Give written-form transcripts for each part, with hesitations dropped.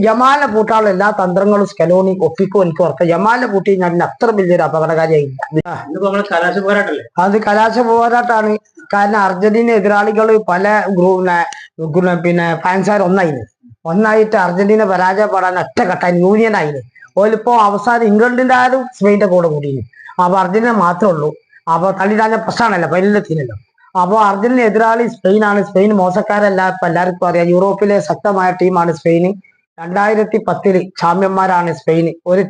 യമാലിനെ പൂട്ടാനുള്ള എല്ലാ തന്ത്രങ്ങളും സ്കലോണി ഒപ്പിക്കും എനിക്ക് ഉറക്കാം. യമാലിനെ പൂട്ടി ഞാൻ അത്ര വലിയൊരു അപകടകാരിയായില്ല. അത് കലാശ പോരാട്ടാണ്. കാരണം അർജന്റീന എതിരാളികൾ പല പിന്നെ ഫാൻസാർ ഒന്നായിട്ട് അർജന്റീന പരാജയപ്പെടാൻ ഒറ്റക്കെട്ടായി യൂണിയനായിരുന്നു. ഓലിപ്പോ അവസാനം ഇംഗ്ലണ്ടിന്റെ ആരും സ്പെയിന്റെ കൂടെ കൂടിയിരുന്നു. അപ്പൊ അർജന്റീന മാത്രമേ ഉള്ളൂ. അപ്പൊ തള്ളിടാഞ്ഞ പ്രശ്നമാണല്ലോ, ഫൈനലിലെത്തിനല്ലോ. അപ്പൊ അർജന്റീന എതിരാളി സ്പെയിനാണ്. സ്പെയിൻ മോശക്കാരല്ല, ഇപ്പൊ എല്ലാവർക്കും അറിയാം. യൂറോപ്പിലെ ശക്തമായ ടീമാണ് സ്പെയിൻ. 2010 ചാമ്പ്യന്മാരാണ് സ്പെയിൻ. ഒരു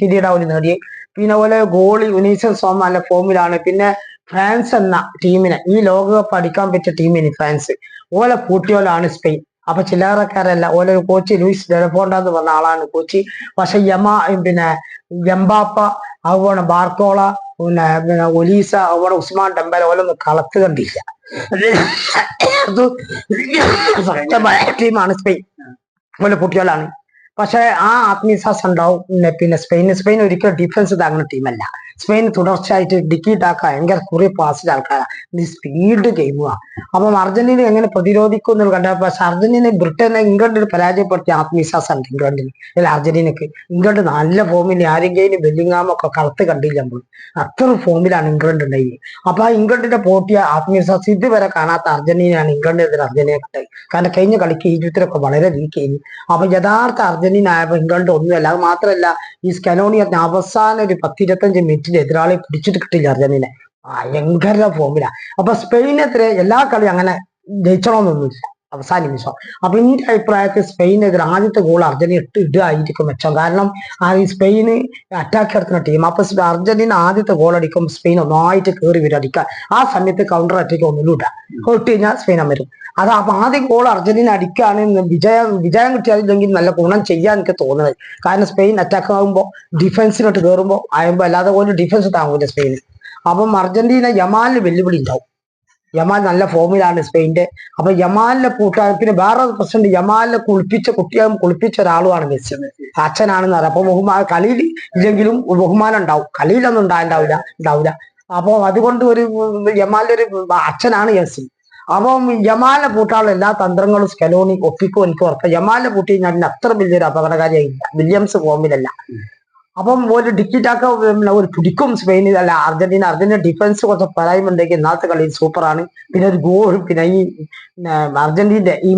കിരീടം അവർ നേടിയത്. പിന്നെ പോലെ ഗോളി വിനീഷ്യസ് സോമ നല്ല ഫോമിലാണ്. പിന്നെ ഫ്രാൻസ് എന്ന ടീമിനെ, ഈ ലോകകപ്പ് അടിക്കാൻ പറ്റിയ ടീമിന് ഫ്രാൻസ് ഓലെ പൂട്ടിയോലാണ് സ്പെയിൻ. അപ്പൊ ചില്ലറക്കാരല്ല. ഓലെ കോച്ച് ലൂയിസ് ഡെലഫോണ്ട എന്ന് പറഞ്ഞ ആളാണ് കോച്ച്. പക്ഷെ പിന്നെ എംബാപ്പ, അതുപോലെ ബാർക്കോള, പിന്നെ ഒലീസ, അതുപോലെ ഉസ്മാൻ ഡെമ്പല ഓലൊന്നും കളത്ത് കണ്ടില്ല. അത് ശക്തമായ ടീമാണ് സ്പെയിൻ. ഓലെ കുട്ടികളാണ്. പക്ഷെ ആ ആത്മവിശ്വാസം ഉണ്ടാവും. പിന്നെ സ്പെയിൻ ഒരിക്കലും ഡിഫൻസ് താങ്ങുന്ന ടീമല്ല. സ്പെയിൻ തുടർച്ചയായിട്ട് ഡിക്കിട്ടാക്കാൻ ഭയങ്കര കുറെ പാസിന്റെ ആൾക്കാരാണ്. സ്പീഡ് ഗെയിമുക. അപ്പം അർജന്റീന എങ്ങനെ പ്രതിരോധിക്കും എന്ന് കണ്ട. പക്ഷെ അർജന്റീന ബ്രിട്ടനെ ഇംഗ്ലണ്ടിൽ പരാജയപ്പെടുത്തിയ ആത്മവിശ്വാസം ഉണ്ട് ഇംഗ്ലണ്ടിന്. അല്ല അർജന്റീനക്ക്. ഇംഗ്ലണ്ട് നല്ല ഫോമിൽ ആരെങ്കിലും ബെല്ലിങ്ങാമൊക്കെ കളത്ത് കണ്ടില്ല നമ്മൾ. അത്ര ഫോമിലാണ് ഇംഗ്ലണ്ട് ഉണ്ടായി. അപ്പൊ ആ ഇംഗ്ലണ്ടിന്റെ പോട്ടിയ ആത്മവിശ്വാസം ഇതുവരെ കാണാത്ത അർജന്റീനയാണ് ഇംഗ്ലണ്ടിനെതിരെ അർജന്റീന കിട്ടുക. കാരണം കഴിഞ്ഞ കളിക്ക് ഈജിപ്തിലൊക്കെ വളരെ വീക്ക് ചെയ്യുന്നു. അപ്പൊ യഥാർത്ഥ അർജന്റീന ആയപ്പോ ഇംഗ്ലണ്ട് ഒന്നുമല്ല. അത് മാത്രമല്ല, ഈ സ്കലോണി അവസാനം ഒരു 10-25 മിനിറ്റിൽ എതിരാളി പിടിച്ചിട്ട് കിട്ടില്ല അർജന്റീന. ഭയങ്കര ഫോമില. അപ്പൊ സ്പെയിനെതിരെ എല്ലാ കളിയും അങ്ങനെ ജയിച്ചണമെന്നൊന്നുമില്ല അവസാന നിമിഷം. അപ്പൊ എന്റെ അഭിപ്രായത്തിൽ സ്പെയിനെതിരെ ആദ്യത്തെ ഗോൾ അർജന്റീന ഇടുകയായിരിക്കും മെച്ചം. കാരണം ഈ സ്പെയിന് അറ്റാക്ക് നടത്തുന്ന ടീം. അപ്പൊ അർജന്റീന ആദ്യത്തെ ഗോൾ അടിക്കും സ്പെയിൻ ഒന്നായിട്ട് കയറി വരും അടിക്കാൻ. ആ സമയത്ത് കൗണ്ടർ അറ്റാക്ക് ഒന്നിലും ഇടാം. ഇട്ട് കഴിഞ്ഞാൽ സ്പെയിൻ വരും. അത് അപ്പൊ ആദ്യം ഗോൾ അർജന്റീന അടിക്കുകയാണ്. വിജയം കിട്ടിയാലില്ലെങ്കിൽ നല്ല ഗുണം ചെയ്യാൻ എനിക്ക് തോന്നുന്നത്. കാരണം സ്പെയിൻ അറ്റാക്ക് ആകുമ്പോൾ ഡിഫൻസിലോട്ട് കയറുമ്പോൾ ആകുമ്പോൾ അല്ലാതെ പോലും ഡിഫൻസ് താങ്ങൂല സ്പെയിന്. അപ്പം അർജന്റീന യമാലിന് വെല്ലുവിളി ഉണ്ടാവും. യമാൽ നല്ല ഫോമിലാണ് സ്പെയിന്റെ. അപ്പൊ യമാലിനെ കൂട്ടാൻ പിന്നെ വേറെ പ്രശ്നം, യമാലിനെ കുളിപ്പിച്ച ഒരാളുമാണ് മെസ്സി. അച്ഛനാണെന്ന് പറയാം. അപ്പൊ കളിയിൽ ഇല്ലെങ്കിലും ബഹുമാനം ഉണ്ടാവും. കളിയിലൊന്നും ഉണ്ടാവില്ല. അപ്പൊ അതുകൊണ്ട് യമാലിന്റെ ഒരു അച്ഛനാണ് മെസ്സി. അപ്പം യമാലിനെ പൂട്ടാനുള്ള എല്ലാ തന്ത്രങ്ങളും സ്കലോണി ഒപ്പിക്കും എനിക്ക് ഉറക്കാം. യമാലിനെ പൂട്ടി ഞാൻ അത്ര വലിയൊരു അപകടകാരിയായില്ല. വില്യംസ് ഫോമിലല്ല. അപ്പം ഒരു ടിക്കറ്റാക്ക ഒരു പിടിക്കും സ്പെയിനിൽ. അല്ല അർജന്റീന ഡിഫൻസ് കുറച്ച് പരായ്മയുണ്ടെങ്കിൽ ഇന്നത്തെ കളിയിൽ സൂപ്പറാണ്. പിന്നെ ഒരു ഗോൾ, പിന്നെ ഈ അർജന്റീന ഈ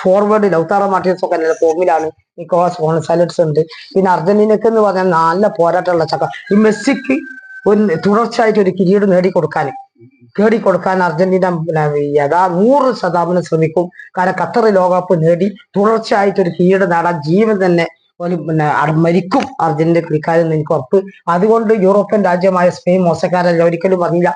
ഫോർവേഡ് ലൗതാറോ മാർട്ടിനസ് ഒക്കെ നല്ല ഫോമിലാണ്. നിക്കോളാസ് ഗോൺസാലസ് ഉണ്ട്. പിന്നെ അർജന്റീനക്ക് എന്ന് പറഞ്ഞാൽ നല്ല പോരാട്ടമുള്ള ചക്ക. ഈ മെസ്സിക്ക് ഒരു തുടർച്ചയായിട്ട് ഒരു കിരീടം നേടിക്കൊടുക്കാൻ അർജന്റീന 100% ശ്രമിക്കും. കാരണം ഖത്തർ ലോകകപ്പ് നേടി തുടർച്ചയായിട്ട് ഒരു കിരീടം നേടാൻ ജീവൻ തന്നെ മരിക്കും അർജന്റീന കളിക്കാരെന്ന് എനിക്ക് ഉറപ്പ്. അതുകൊണ്ട് യൂറോപ്യൻ രാജ്യമായ സ്പെയിൻ മോശക്കാരല്ല, ഒരിക്കലും പറഞ്ഞില്ല.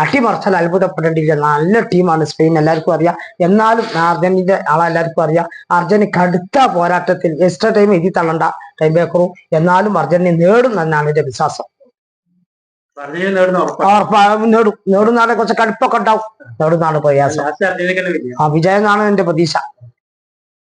അട്ടിമറിച്ചാൽ അത്ഭുതപ്പെടേണ്ടില്ല. നല്ല ടീമാണ് സ്പെയിൻ, എല്ലാവർക്കും അറിയാം. എന്നാലും അർജന്റീന എല്ലാവർക്കും അറിയാം. അർജന്റീന കടുത്ത പോരാട്ടത്തിൽ എക്സ്ട്രാ ടൈം എഴുതി തള്ളണ്ട ടൈം ബേക്കറും. എന്നാലും അർജന്റീന നേടും എന്നാണ് എന്റെ വിശ്വാസം. നേടുന്നാണ് കുറച്ച് കടുപ്പൊക്കെ ഉണ്ടാവും. നേടുന്നാണ് പ്രയാസം. വിജയം എന്നാണ് എന്റെ പ്രതീക്ഷ.